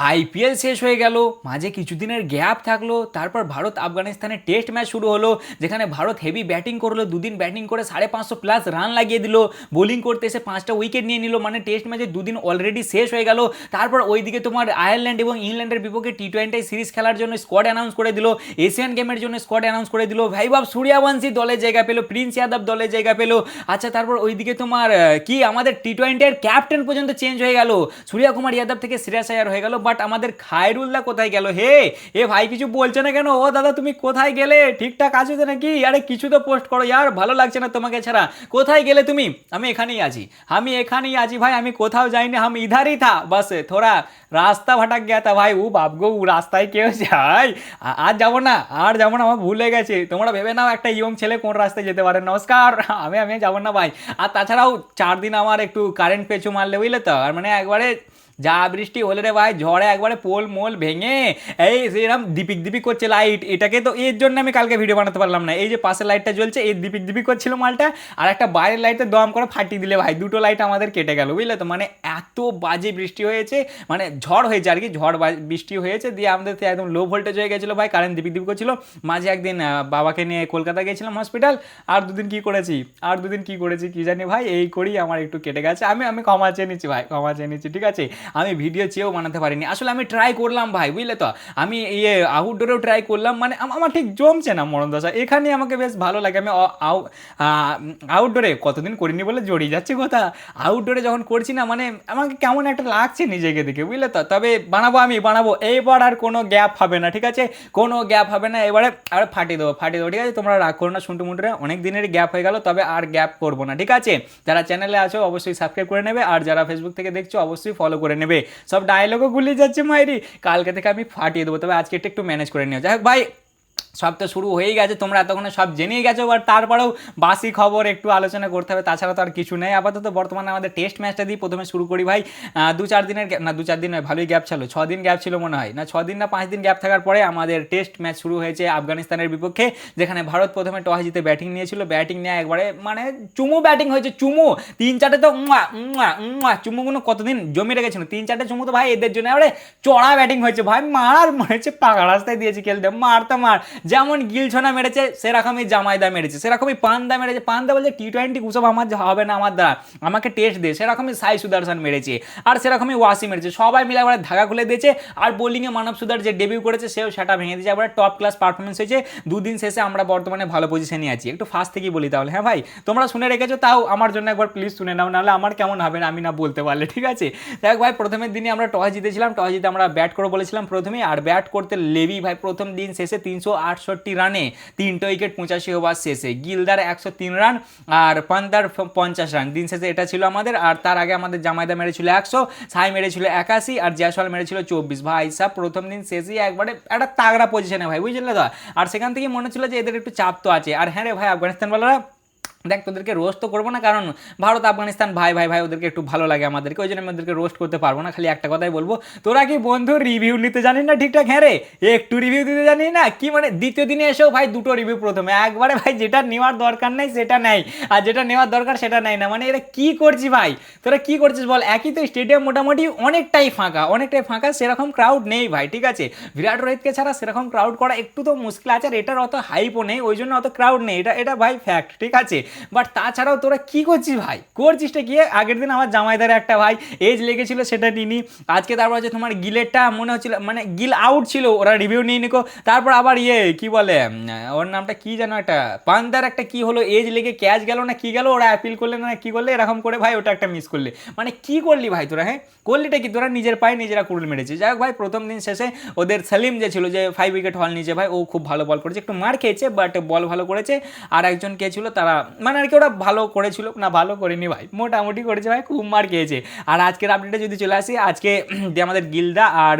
IPL শেষ হয়ে গেল, মাঝে কিছুদিনের গ্যাপ থাকলো, তারপর ভারত আফগানিস্তানের টেস্ট ম্যাচ শুরু হলো, যেখানে ভারত হেভি ব্যাটিং করলো, দুদিন ব্যাটিং করে 550+ রান লাগিয়ে দিল, বোলিং করতে এসে 5টা উইকেট নিয়ে নিল, মানে টেস্ট ম্যাচে দুদিন অলরেডি শেষ হয়ে গেল। তারপর ওইদিকে তোমার আয়ারল্যান্ড এবং ইংল্যান্ডের বিপক্ষে টি-20 সিরিজ খেলার জন্য স্কোয়াড অ্যানাউন্স করে দিল, এশিয়ান গেমের জন্য স্কোয়াড অ্যানাউন্স করে দিল, ভাইবাব সূর্যবংশী দলে জায়গা পেলো, প্রিন্স যাদব দলে জায়গা পেলো। আচ্ছা, তারপর ওইদিকে তোমার কি আমাদের টি-20 এর ক্যাপ্টেন পর্যন্ত চেঞ্জ হয়ে গেল, সূর্যকুমার যাদব থেকে শ্রেয়াস আয়ার হয়ে গেল, বাট আমাদের খায়রুল্লাহ কোথায় গেল? হে এ ভাই, কিছু বলছো না কেন? ও দাদা, তুমি কোথায় গেলে? ঠিকঠাক আছো তো নাকি? আরে কিছু তো পোস্ট করো ইয়ার, ভালো লাগছে না তোমাকে ছাড়া। কোথায় গেলে তুমি? আমি এখানেই আছি, আমি এখানেই আছি ভাই, আমি কোথাও যাইনি, আমি ইধার ही था, बस थोड़ा রাস্তা ভাটাক গেয়া তা ভাই। ও বাপ গো, রাস্তায় কেউ যায়? আর যাবো না, আর যাবো না, আমার ভুল হয়ে গেছে। তোমরা ভেবে নাও একটা ইয়ং ছেলে কোন রাস্তায় যেতে পারে। নমস্কার, আমি যাবো না ভাই। আর তাছাড়াও 4 দিন আমার একটু কারেন্ট পেছু মারলে, বুঝলে তো, আর মানে একবারে যা বৃষ্টি হলে রে ভাই, ঝড়ে একবারে পোল মোল ভেঙে এই সেরকম দিপিক দিপিক করছে লাইট। এটাকে তো এর জন্য আমি কালকে ভিডিও বানাতে পারলাম না। এই যে পাশের লাইটটা জ্বলছে, এই দিপিক দিপিক করছিল মালটা, আর একটা বাইরের লাইটে দম করে ফাটিয়ে দিলে ভাই, দুটো লাইট আমাদের কেটে গেল, বুঝলে তো। মানে এত বাজে বৃষ্টি হয়েছে, মানে ঝড় হয়েছে আর কি, বৃষ্টি হয়েছে, দিয়ে আমাদের তো একদম লো ভোল্টেজ হয়ে গেছিলো ভাই, কারেন্ট দিপিক দিপিক করছিল। মাঝে একদিন বাবাকে নিয়ে কলকাতা গেছিলাম হসপিটাল। আর দুদিন কি করেছি কি জানি ভাই, এই করেই আমার একটু কেটে গেছে। আমি ক্ষমা চেয়ে নিচ্ছি ভাই, ক্ষমা চেয়ে নিচ্ছি, ঠিক আছে। আমি ভিডিও চেয়েও বানাতে পারিনি, আসলে আমি ট্রাই করলাম ভাই, বুঝলে তো। আমি আউটডোরেও ট্রাই করলাম, মানে আমার ঠিক জমছে না মরণ দশা। এখানে আমাকে বেশ ভালো লাগে। আমি আউটডোরে কতদিন করিনি বলে জড়িয়ে যাচ্ছে কথা। আউটডোরে যখন করছি না, মানে আমাকে কেমন একটা লাগছে নিজেকে দেখে, বুঝলে তো। তবে বানাবো এইবার, আর কোনো গ্যাপ হবে না, ঠিক আছে, কোনো গ্যাপ হবে না এবারে। আর ফাটিয়ে দেবো, ঠিক আছে। তোমরা রাগ করো না, শুনটু মুন্টুরে, অনেক দিনের গ্যাপ হয়ে গেল, তবে আর গ্যাপ করবো না, ঠিক আছে। যারা চ্যানেলে আছো অবশ্যই সাবস্ক্রাইব করে নেবে, আর যারা ফেসবুক থেকে দেখছো অবশ্যই ফলো করে নেবে। সব ডায়লগও গুলিয়ে যাচ্ছে মাইরি, কালকে থেকে আমি ফাটিয়ে দেবো, তবে আজকে একটু ম্যানেজ করে নিও। যাই হোক ভাই, সব তো শুরু হয়েই গেছে, তোমরা এতক্ষণে সব জেনেই গেছো, বাট তারপরেও বাসি খবর একটু আলোচনা করতে হবে, তাছাড়া তো আর কিছু নেই। আপাতত বর্তমানে আমাদের টেস্ট ম্যাচটা দিয়ে প্রথমে শুরু করি ভাই। 2-4 দিন নয়, ভালোই গ্যাপ ছিল, 6 দিন গ্যাপ ছিল মনে হয়, না 6 দিন না 5 দিন গ্যাপ থাকার পরে আমাদের টেস্ট ম্যাচ শুরু হয়েছে আফগানিস্তানের বিপক্ষে, যেখানে ভারত প্রথমে টস জিতে ব্যাটিং নিয়েছিল। ব্যাটিং নিয়ে একবারে মানে চুমু ব্যাটিং হয়েছে, চুমু 3-4টে তো চুমুগুলো কতদিন জমি রেখেছিল, 3-4টে চুমু তো ভাই এদের জন্য এবারে চড়া ব্যাটিং হয়েছে ভাই। মার মনে হচ্ছে পাকা রাস্তায় দিয়েছি খেলতে, মার তো মার। যেমন গিলছনা মেরেছে সেরকমই জামাইদা মেরেছে, সেরকমই পান্দা মেরেছে। পান্দা বলছে টি-20 কুসব আমার হবে না, আমার দ্বারা আমাকে টেস্ট দে। সেরকমই সাই সুদর্শন মেরেছে, আর সেরকমই ওয়াসি মেরেছে। সবাই মিলে আবার ধাগা খুলে দিয়েছে। আর বোলিংয়ে মানব সুদার যে ডেবিউ করেছে, সেও সেটা ভেঙে দিয়েছে। আবার টপ ক্লাস পারফরমেন্স হয়েছে। দুদিন শেষে আমরা বর্তমানে ভালো পজিশনে আছি। একটু ফার্স্ট থেকেই বলি তাহলে, হ্যাঁ ভাই, তোমরা শুনে রেখেছো, তাও আমার জন্য একবার প্লিজ শুনে নাও, নাহলে আমার কেমন হবে না আমি না বলতে পারলে, ঠিক আছে। দেখ ভাই, প্রথমের দিনে আমরা টস জিতেছিলাম, টস জিতে আমরা ব্যাট করবো বলেছিলাম প্রথমেই, আর ব্যাট করতে লেবি ভাই প্রথম দিন শেষে 368 রানে 3টে উইকেট 85 ওভার শেষে। গিলদার 103 রান আর পান্তার 50 রান দিন শেষে, এটা ছিল আমাদের। আর তার আগে আমাদের জামাইদা মেরেছিল 100, সাই মেরেছিল 81, আর জয়সওয়াল মেরেছিল 24। ভাই সাহ, প্রথম দিন শেষেই একবারে একটা তাগড়া পজিশনে ভাই, বুঝলে তো। আর সেখান থেকে মনে হচ্ছিল যে এদের একটু চাপ তো আছে। আর হ্যাঁ রে ভাই, আফগানিস্তান বলারা দেখ, তোদেরকে রোস্ট তো করবো না, কারণ ভারত আফগানিস্তান ভাই ভাই ভাই, ওদেরকে একটু ভালো লাগে আমাদেরকে, ওই জন্য আমি ওদেরকে রোস্ট করতে পারবো না। খালি একটা কথাই বলবো, তোরা কি বন্ধু রিভিউ নিতে জানিস না ঠিকঠাক? হ্যাঁ রে, একটু রিভিউ দিতে জানিস না কি? মানে দ্বিতীয় দিনে এসেও ভাই দুটো রিভিউ প্রথমে, একবারে ভাই যেটা নেওয়ার দরকার নেই সেটা নেই, আর যেটা নেওয়ার দরকার সেটা নেই না। মানে এরা কি করছি ভাই, তোরা কি করছিস বল? একই তো স্টেডিয়াম, মোটামুটি অনেকটাই ফাঁকা, সেরকম ক্রাউড নেই ভাই, ঠিক আছে। বিরাট রোহিতকে ছাড়া সেরকম ক্রাউড করা একটু তো মুশকিল আছে, আর এটার অত হাইপও নেই, ওই জন্য অত ক্রাউড নেই, এটা ভাই ফ্যাক্ট, ঠিক আছে। বাট তাছাড়াও তোরা কি করছিস ভাই, করছিসটা কি? আগের দিন আমার জামাইদারে একটা ভাই এজ লেগেছিল, সেটা নিনি। আজকে তারপর হচ্ছে তোমার গিলেরটা মনে হচ্ছিল, মানে গিল আউট ছিল, ওরা রিভিউ নিয়ে নিকো। তারপর আবার কি বলে ওর নামটা কি যেন, একটা পান্তার একটা কি হলো, এজ লেগে ক্যাচ গেল না কি গেল, ওরা অ্যাপিল করলে না কি করলে, এরকম করে ভাই ওটা একটা মিস করলে। মানে কি করলি ভাই তোরা? হ্যাঁ, করলিটা কি তোরা? নিজের পায়ে নিজেরা কুড়ুল মেরেছিস। যাই হোক ভাই, প্রথম দিন শেষে ওদের সালিম যে ছিল, যে 5 উইকেট হল নিচে ভাই, ও খুব ভালো বল করেছে, একটু মার খেয়েছে বাট বল ভালো করেছে। আর একজন কে ছিল, তারা মানে আর কি ওরা ভালো করেছিল না, ভালো করেনি ভাই, মোটামুটি করেছে ভাই, খুব মার খেয়েছে। আর আজকের আপডেটে যদি চলে আসি, আজকে যে আমাদের গিলদা আর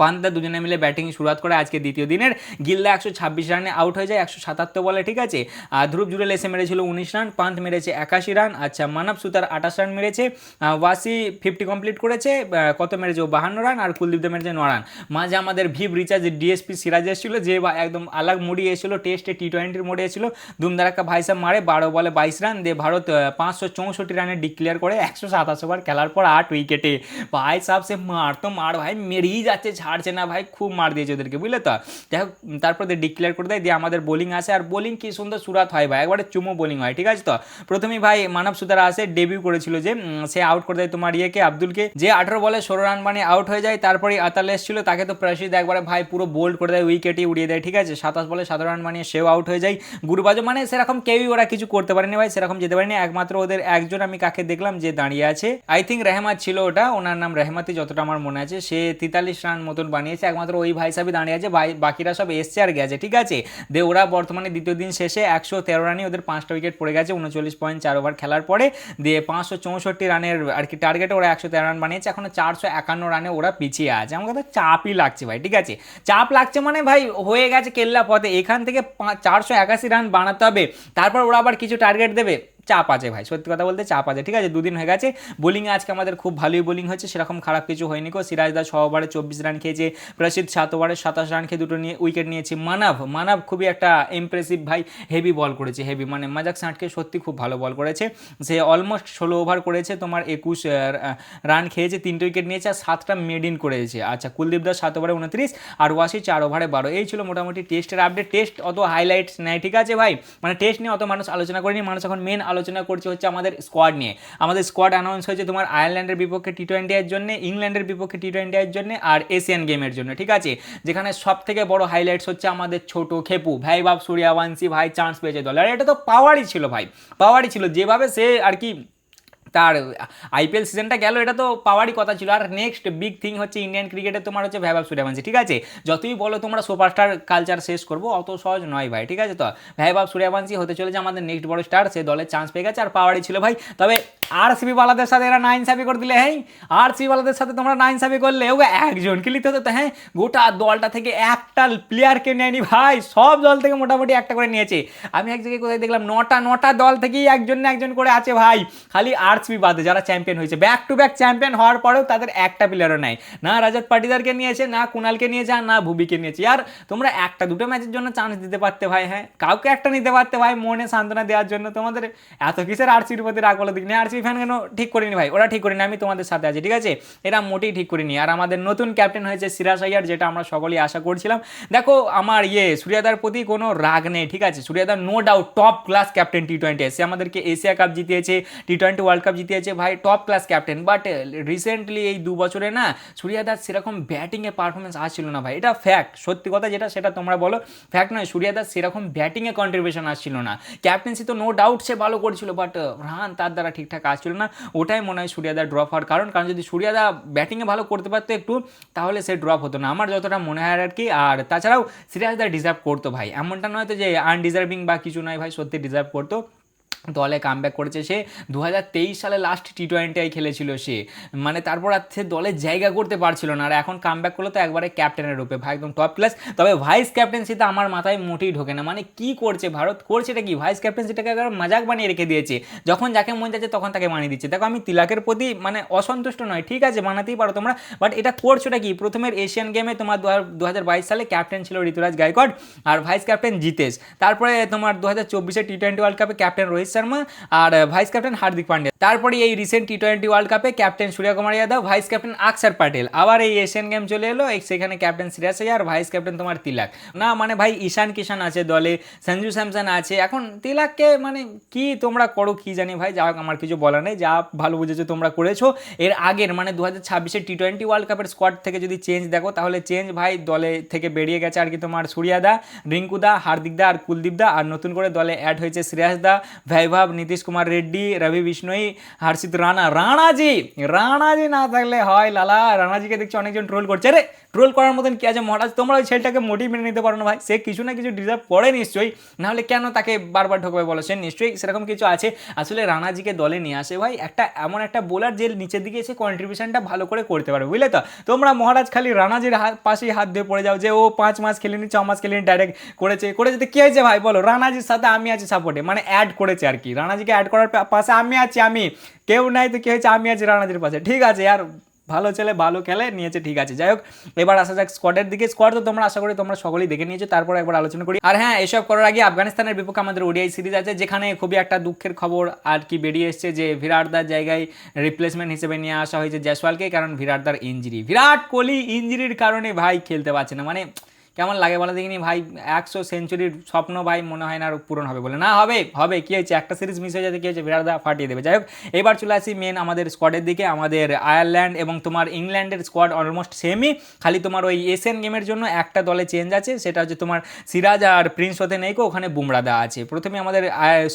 পান্তা দুজনে মিলে ব্যাটিং শুরুয়াত করে আজকে দ্বিতীয় দিনের। গিলদা 126 রানে আউট হয়ে যায় 177 বলে, ঠিক আছে। আর ধ্রুব জুরেল এসে মেরেছিল 19 রান, পান্ত মেরেছে 81 রান, আচ্ছা মানব সুতার 28 রান মেরেছে, ওয়াসি 50 কমপ্লিট করেছে, কত মেরেছে 52 রান, আর কুলদীপ দা মেরেছে 9 রান। মাঝে আমাদের ভিভ রিচার্জ ডিএসপি সিরাজ এসেছিল, যে একদম আলাগ মুডি এসেছিল, টেস্টে টি20 মোডে এসেছিল, ধুমধারাক্কা ভাই সাহেব মারে 12 বলে 22 রান দিয়ে ভারত 564 রানে ডিক্লেয়ার করে 127 ওভার খেলার পর 8 উইকেটে। ভাই সাহেব সে মার তো মার ভাই, মেরেই যাচ্ছে, ছাড়ছে না ভাই, খুব মার দিয়েছে ওদেরকে, বুঝলে তো। যাই হোক তারপর ডিক্লেয়ার করে দেয়, দিয়ে আমাদের বোলিং আসে, আর বোলিং কি সুন্দর সুরাত হয় ভাই, একবারে চুমো বোলিং হয়, ঠিক আছে। তো প্রথমেই ভাই মানব সুতারা আসে, ডেবিউ করেছিল, যে সে আউট করে দেয় তোমার ইয়েকে, আব্দুলকে, যে 18 বলে 16 রান বানিয়ে আউট হয়ে যায়। তারপরে আতাল এসেছিল, তাকে তো প্রসিদ্ধ একবারে ভাই পুরো বোল্ড করে দেয়, উইকেটই উড়িয়ে দেয়, ঠিক আছে। 27 বলে 17 রান বানিয়ে সেও আউট হয়ে যায়। গুরুবাজও মানে সেরকম কেউই ওরা কিছু করতে পারেনি ভাই, সেরকম যেতে পারেনি, একমাত্র ওদের একজন আমি কাকে দেখলাম যে দাঁড়িয়ে আছে, আই থিঙ্ক রেহমাত ছিল ওটা, ওনার নাম রেহমাতি যতটা আমার মনে আছে, সে 43 রান মতন বানিয়েছে, একমাত্র ওই ভাই সাহেবই দাঁড়িয়ে আছে, ভাই বাকিরা সব এসছে আর গেছে, ঠিক আছে। দে ওরা বর্তমানে দ্বিতীয় দিন শেষে 113 রানে ওদের 5টা উইকেট পড়ে গেছে 39.4 ওভার খেলার পরে, দিয়ে 564 রানের আর কি টার্গেটে ওরা 113 রান বানিয়েছে, এখনো 451 রানে ওরা পিছিয়ে আছে। আমার কথা চাপই লাগছে ভাই, ঠিক আছে, চাপ লাগছে মানে ভাই হয়ে গেছে কেল্লা পথে, এখান থেকে 481 রান বানাতে হবে, তারপর ওরা আবার কিছু টার্গেট দেবে, চাপ আছে ভাই, সত্যি কথা বলতে চাপ আছে, ঠিক আছে। দুদিন হয়ে গেছে, বোলিংয়ে আজকে আমাদের খুব ভালোই বোলিং হচ্ছে, সেরকম খারাপ কিছু হয়নি কো। সিরাজদা 6 ওভারে 24 রান খেয়েছে, প্রসিদ্ধ 7 ওভারে 27 রান খেয়ে দুটো নিয়ে উইকেট নিয়েছে। মানব খুবই একটা ইমপ্রেসিভ ভাই, হেভি বল করেছে, হেভি মানে মাজাক সাঁটকে সত্যি খুব ভালো বল করেছে, সে অলমোস্ট 16 ওভার করেছে, তোমার 21 রান খেয়েছে, 3টে উইকেট নিয়েছে, আর 7টা মেড ইন করেছে। আচ্ছা কুলদীপ দাস 7 ওভারে 29, আর ওয়াসি 4 ওভারে 12। এই ছিল মোটামুটি টেস্টের আপডেট। টেস্ট অত হাইলাইটস নেয়, ঠিক আছে ভাই, মানে টেস্ট নিয়ে অত মানুষ আলোচনা করেনি, মানুষ এখন মেন আলোচনা করছে হচ্ছে আমাদের স্কোয়াড নিয়ে। আমাদের স্কোয়াড অ্যানাউন্স হয়েছে তোমার আয়ারল্যান্ডের বিপক্ষে টি20 এর জন্য, ইংল্যান্ডের বিপক্ষে টি20 এর জন্য, আর এশিয়ান গেমের জন্য, ঠিক আছে। যেখানে সব থেকে বড় হাইলাইটস হচ্ছে আমাদের ছোট খেপু ভাই বাব সূর্যবংশী ভাই চান্স পেয়েছে দলে, আর এটা তো পাওয়ারই ছিল ভাই, পাওয়ারই ছিল, যেভাবে সে আর কি তার আইপিএল সিজনটা গেল, এটা তো পাওয়ারই কথা ছিল। আর নেক্সট বিগ থিং হচ্ছে ইন্ডিয়ান ক্রিকেটে তোমার হচ্ছে ভৈভব সূর্যবংশী, ঠিক আছে। যতই বলো তোমরা সুপারস্টার কালচার শেষ করবো, অত সহজ নয় ভাই, ঠিক আছে। তো ভৈভব সূর্যবংশী হতে চলেছে আমাদের নেক্সট বড় স্টার, সে দলে চান্স পেয়ে গেছে, আর পাওয়ারই ছিল ভাই। তবে আরসিবি বালাদের সাথে এরা নাইনসাফি করে দিলে, হ্যাঁ আরসিবি বালাদের সাথে তোমরা নাইনসাফি করলে, ওকে একজনকে নিতে হতো, হ্যাঁ গোটা দলটা থেকে একটা প্লেয়ারকে নেয়নি ভাই, সব দল থেকে মোটামুটি একটা করে নিয়েছে। আমি এক জায়গায় কোথায় দেখলাম 9টা দল থেকেই একজন করে আছে ভাই, খালি আরসিবি বাদে যারা চ্যাম্পিয়ন হয়েছে, ব্যাক টু ব্যাক চ্যাম্পিয়ন হওয়ার পরেও তাদের একটা প্লেয়ারও নাই, না রাজাত পাটিদারকে নিয়েছে, না কুনালকে নিয়েছে, আর না ভুবিকে নিয়েছে। আর তোমরা একটা দুটো ম্যাচের জন্য চান্স দিতে পারতে ভাই, হ্যাঁ কাউকে একটা নিতে পারতে ভাই, মনে সান্ত্বনা দেওয়ার জন্য। তোমাদের এত কিসের আরসিবির প্রতি রাগ বলে দিক নেই, আরসিবি ফ্যান কেন ঠিক করিনি ভাই, ওরা ঠিক করিনি, আমি তোমাদের সাথে আছি, ঠিক আছে, এরা মোটেই ঠিক করিনি। আর আমাদের নতুন ক্যাপ্টেন হয়েছে সিরাজ আইয়ার, যেটা আমরা সকলেই আশা করছিলাম। দেখো আমার সূর্যাদার প্রতি কোনো রাগ নেই, ঠিক আছে, সূর্যাদার no doubt top class captain টি20, সে আমাদেরকে এশিয়া কাপ জিতিয়েছে, টি20 ওয়ার্ল্ড কাপ জিতিয়েছে ভাই, top class captain. But recently এই 2 বছরে না সূর্যাদার সেরকম ব্যাটিংয়ে পারফরমেন্স আসছিল না ভাই, এটা ফ্যাক্ট, সত্যি কথা যেটা সেটা তোমরা বলো, ফ্যাক্ট নয়, সূর্যাদার সেরকম ব্যাটিংয়ে কন্ট্রিবিউশন আসছিল না। ক্যাপ্টেন্সি তো নো ডাউট সে ভালো করছিল, বাট রান তার দ্বারা ঠিকঠাক আসছিল না, ওটাই মনে হয় সূর্যাদা ড্রপ হওয়ার কারণ যদি সূর্যাদা ব্যাটিংয়ে ভালো করতে পারতো একটু, তাহলে সে ড্রপ হতো না, আমার যতটা মনে হয় আর কি। আর তাছাড়াও সিরাজদা ডিজার্ভ করতো ভাই, এমনটা নয় তো যে আনডিজার্ভিং বা কিছু নয় ভাই, সত্যি ডিজার্ভ করতো। দলে কামব্যাক করেছে সে, 2023 সালে লাস্ট টি20 খেলেছিল সে, মানে তারপর আর সে দলে জায়গা করতে পারছিল না, আর এখন কামব্যাক করলো তো একবারে ক্যাপ্টেনের রূপে ভাই, একদম টপ ক্লাস। তবে ভাইস ক্যাপ্টেন্সিতে আমার মাথায় মোটেই ঢোকে না, মানে কি করছে ভারত, করছে এটা কি, ভাইস ক্যাপ্টেন্সিটাকে একবার মজাক বানিয়ে রেখে দিয়েছে, যখন যাকে মন যাচ্ছে তখন তাকে বানিয়ে দিচ্ছে। দেখো আমি তিলকের প্রতি মানে অসন্তুষ্ট নয়, ঠিক আছে বানাতেই পারো তোমরা, বাট এটা করছোটা কি, প্রথমের এশিয়ান গেমে তোমার 2022 সালে ক্যাপ্টেন ছিল ঋতুরাজ গায়কোয়াড়, আর ভাইস ক্যাপ্টেন জিতেশ, তারপরে তোমার 2024 টি20 ওয়ার্ল্ড কাপে ক্যাপ্টেন রোহিত শর্মা, আর ভাইস ক্যাপ্টেন হার্দিক পান্ডিয়া। তারপরে এই রিসেন্ট টি20 ওয়ার্ল্ড কাপে captain Suryakumar Yadav, vice captain আকসার প্যাটেল। আবার এই এশিয়ান গেম চলে এলো, সেখানে captain Siraj Iyer, vice captain তোমার তিলক। না মানে ভাই ঈশান কিষান আছে দলে, সঞ্জু স্যামসন আছে, এখন তিলককে মানে কি তোমরা করো কি জানি ভাই, যা আমার কিছু বলার নেই, যা ভালো বুঝেছো তোমরা করেছো। এর আগের মানে 2026 টি20 ওয়ার্ল্ড কাপের স্কোয়াড থেকে যদি চেঞ্জ দেখো, তাহলে চেঞ্জ ভাই দলে থেকে বেরিয়ে গেছে আর কি তোমার সূর্যাদা, রিঙ্কুদা, হার্দিকদা আর কুলদীপদা, আর নতুন করে দলে অ্যাড হয়েছে সিরাজদা, বৈভব, নীতিশ কুমার রেড্ডি, রবি বিষ্ণই, হর্ষিত রানা, রানাজি না থাকলে হয় লালা। রানাজিকে দেখছি অনেকজন ট্রোল করছে। রে ট্রোল করার মতন কি আছে মহারাজ, তোমরা ওই ছেলেটাকে মোটেই মেনে নিতে পারো না ভাই, সে কিছু না কিছু ডিজার্ভ করে নিশ্চয়ই, নাহলে কেন তাকে বারবার ঢোকবে বলো, সে নিশ্চয়ই সেরকম কিছু আছে। আসলে রানাজিকে দলে নিয়ে আসে ভাই একটা এমন একটা বোলার যে নিচের দিকে এসে কন্ট্রিবিউশনটা ভালো করে করতে পারবে, বুঝলে তো। তোমরা মহারাজ খালি রানাজির পাশেই হাত দিয়ে পড়ে যাও যে ও 5 মাস খেলেনি 6 মাস খেলেনি ডাইরেক্ট করেছে তো কি হয়েছে ভাই বলো, রানাজির সাথে আমি আছি সাপোর্টে, মানে অ্যাড করেছে আর কি, রানাজিকে অ্যাড করার পাশে আমি আছি, আমি কেউ নাই তো কি হয়েছে, আমি আছি রানাজির পাশে, ঠিক আছে আর ভালো ছেলে ভালো খেলে নিয়েছে, ঠিক আছে। যাই হোক এবার আসা যাক স্কোয়াডের দিকে। স্কোয়াড তো তোমরা আশা করি তোমরা সকলেই দেখে নিয়েছো, তারপর একবার আলোচনা করি। আর হ্যাঁ, এসব করার আগে আফগানিস্তানের বিপক্ষে আমাদের ওডিআই সিরিজ আছে, যেখানে খুবই একটা দুঃখের খবর আর কি বেরিয়ে এসছে যে বিরাটদার জায়গায় রিপ্লেসমেন্ট হিসেবে নিয়ে আসা হয়েছে জয়সওয়ালকে, কারণ বিরাটদার ইঞ্জুরি, বিরাট কোহলি ইঞ্জুরির কারণে ভাই খেলতে পারছে না। মানে কেমন লাগে বলো দেখিনি ভাই, 100 সেঞ্চুরির স্বপ্ন ভাই মনে হয় না আর পূরণ হবে বলে, না হবে হবে কি হয়েছে, একটা সিরিজ মিস হয়ে যাতে কি হয়েছে, বিরাট দা ফাটিয়ে দেবে। যাই হোক এবার চলে আসি মেন আমাদের স্কোয়াডের দিকে। আমাদের আয়ারল্যান্ড এবং তোমার ইংল্যান্ডের স্কোয়াড অলমোস্ট সেমই, খালি তোমার ওই এশিয়ান গেমের জন্য একটা দলে চেঞ্জ আছে, সেটা হচ্ছে তোমার সিরাজ আর প্রিন্স হতে নেই কো, ওখানে বুমরা দা আছে। প্রথমে আমাদের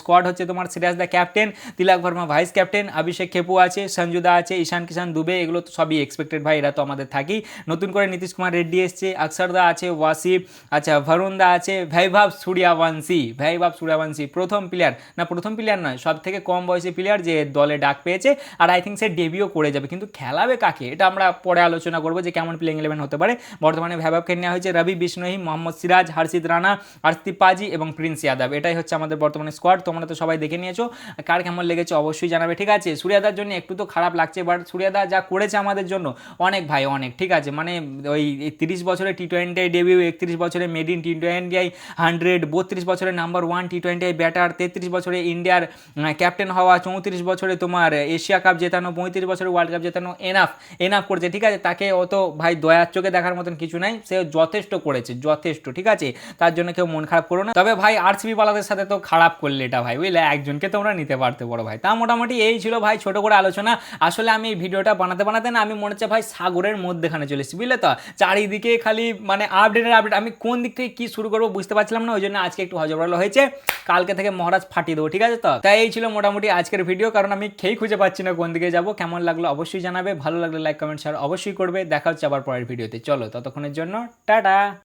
স্কোয়াড হচ্ছে তোমার সিরাজ দা ক্যাপ্টেন, তিলক ভার্মা ভাইস ক্যাপ্টেন, অভিষেক খেপু আছে, সঞ্জু দা আছে, ঈশান কিষান দুবে, এগুলো তো সবই এক্সপেক্টেড ভাই, এরা তো আমাদের থাকি। নতুন করে নীতিশ কুমার রেড্ডি এসছে, অক্ষর দা আছে, ওয়াসিফ, আচ্ছা ভরুণ দা আছে, বৈভব সূর্যবংশী প্রথম প্লেয়ার নয়, সব থেকে কম বয়সী প্লেয়ার যে দলে ডাক পেয়েছে, আর আই থিঙ্ক সে ডেবিউ করে যাবে, কিন্তু খেলাবে কাকে এটা আমরা পরে আলোচনা করবো যে কেমন প্লেইং 11 হতে পারে। বর্তমানে বৈভবকে নেওয়া হয়েছে, রবি বিষ্ণোই, মোহাম্মদ সিরাজ, হর্ষিত রানা, আরতিপ পাজি এবং প্রিন্স যাদব, এটাই হচ্ছে আমাদের বর্তমানে স্কোয়াড। তোমরা তো সবাই দেখে নিয়েছো, কার কেমন লেগেছে অবশ্যই জানাবে, ঠিক আছে। সূর্যদার জন্য একটু তো খারাপ লাগছে, বাট সূর্যদা যা করেছে আমাদের জন্য অনেক ভাই অনেক, ঠিক আছে। মানে ওই 30 বছরের টি-20 ডেবিউ, 31 বছরে মেড ইন টি-20 100, 32 বছরের নাম্বার 1 টি-20 ব্যাটার, 33 বছরে ইন্ডিয়ার ক্যাপ্টেন হওয়া, 34 বছরে তোমার এশিয়া কাপ জেতানো, 35 বছরে ওয়ার্ল্ড কাপ জেতানো, এনাফ করছে, ঠিক আছে। তাকে অত ভাই দয়ার চোখে দেখার মতন কিছু নাই, সে যথেষ্ট করেছে, যথেষ্ট, ঠিক আছে। তার জন্য কেউ মন খারাপ করো না। তবে ভাই আরসিবি পালাদের সাথে তো খারাপ করলে এটা ভাই, বুঝলে, একজনকে তোমরা নিতে পারতে বড় ভাই। তা মোটামুটি এই ছিল ভাই ছোট করে আলোচনা। আসলে আমি এই ভিডিওটা বানাতে না আমি মনে হচ্ছে ভাই সাগরের মধ্যেখানে চলে এসেছি, বুঝলে তো, চারিদিকে খালি মানে আপডেট, আমি কোন দিক থেকে কি শুরু করবো বুঝতে পারছিলাম না, ওই জন্য আজকে একটু হজবরল হয়েছে, কালকে থেকে মহারাজ ফাটিয়ে দেবো, ঠিক আছে। তো তাই এই ছিল মোটামুটি আজকের ভিডিও, কারণ আমি খেয়ে খুঁজে পাচ্ছি না কোন দিকে যাবো। কেমন লাগলো অবশ্যই জানাবে, ভালো লাগলে লাইক কমেন্ট শেয়ার অবশ্যই করবে। দেখা হচ্ছে আবার পরের ভিডিওতে, চলো ততক্ষণের জন্য টাটা।